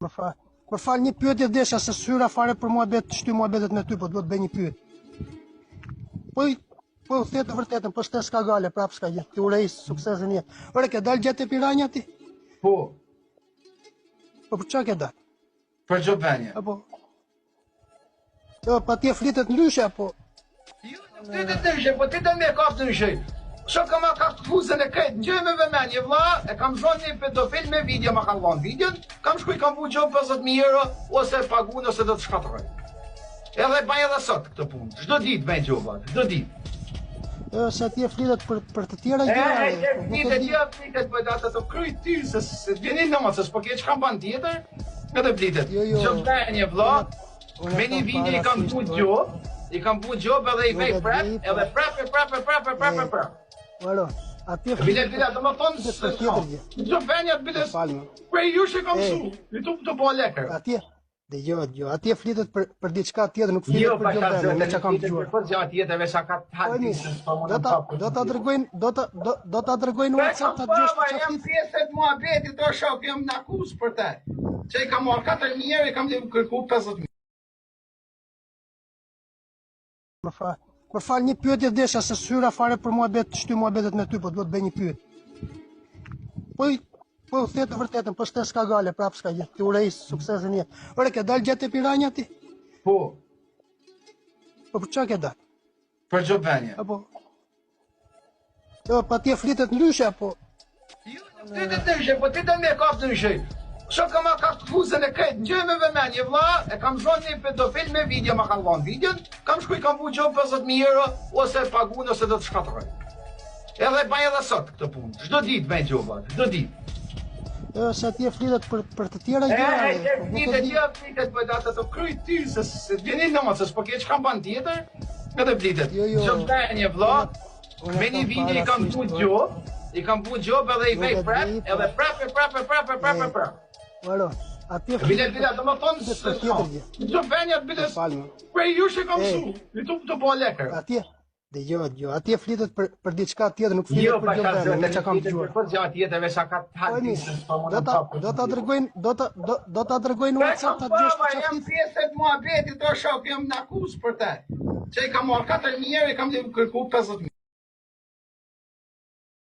Më fal një pyetje desha se syra fare për muhabet, shty muhabetet me ty, po duhet bëj një pyetje. Po u the të vërtetën, po shtes ka gale, prap s'ka gjë. Ti urej suksesin jetë. Ore, ke dal gjatë e piranja ti? Po. Po për çka ke dal? Për Gjobenje. Apo? Jo, pa ti e flitet ndryshe, apo? Jo, nuk flitet ndryshe, po ti do me kap ndryshe. Shko ka ma ka fuzën e këtë, në gjëj me vëmenje, vla, e kam zonë një pedofil me video, ma kanë lonë videon, kam shkuj kam bu gjob 50.000 euro, ose pagun, ose do të shkatroj. Edhe baj edhe sot këtë punë, çdo ditë bëj gjobat, çdo ditë. Se ti e flitet për të tjera gjëra. Flitet, po ata të kryj ty, se vjeni nëma, se s'po ke që kam ban tjetër, edhe flitet. Gjobenje, vla, me një video i kam bu gjob, edhe i vej prap, edhe prap. Alo, atje bilet, do më thonë se Gjobenjat bilet, prej ju që kam su, i të po lekër. Atje, atje flitet për diçka tjetër, nuk flitet për Gjobenjat, me që kam gjuar. Po gjatë tjetër, veç a ka të halë Do ta dërgojnë WhatsApp të gjesh të qaftit. Jam pjeset muhabetit, o shok, jam në akus për te. Që i kam marrë 4.000 euro, i kam të kërku 50.000. Më fal një pyetje desha se syra fare për muhabet, shty muhabetet me ty, po duhet bëj një pyetje. Po u the të vërtetën, po shtes ka gale, prap s'ka gjë. Ti urej suksesin jetë. Ore, ke dal gjatë e piranja ti? Po. Po për çka ke dal? Për Gjobenje. Apo? Jo, pa ti e flitet ndryshe, apo? Jo, nuk flitet ndryshe, po ti do me kap ndryshe. Shko ka ma ka fuzën e këtë, në gjëj me vëmenje, vla, e kam zonë një pedofil me video, ma kanë lonë videon, kam shkuj kam bu gjob 50.000 euro, ose pagun, ose do të shkatroj. Edhe baj edhe sot këtë punë, çdo ditë bëj gjobat, çdo ditë. Se ti e flitet për të tjera gjëra. Flitet, po ata të kryj ty, se vjeni nëma, se s'po ke që kam ban tjetër, edhe flitet. Gjobenje, vla, me një video i kam bu gjob, edhe i vej prap, edhe prap. Alo, atje bilet, do më thonë se Gjobenjat bilet, prej ju që kam su, i të po lekër. Atje, atje flitet për diçka tjetër, nuk flitet për Gjobenjat, me që kam gjuar. Po gjatë tjetër, veç a ka të halë. Do ta dërgojnë WhatsApp të gjesh të qaftit. Jam pjeset muhabetit, o shok, jam në akus për te. Që i kam marrë 4.000 euro, i kam të kërku 50.000.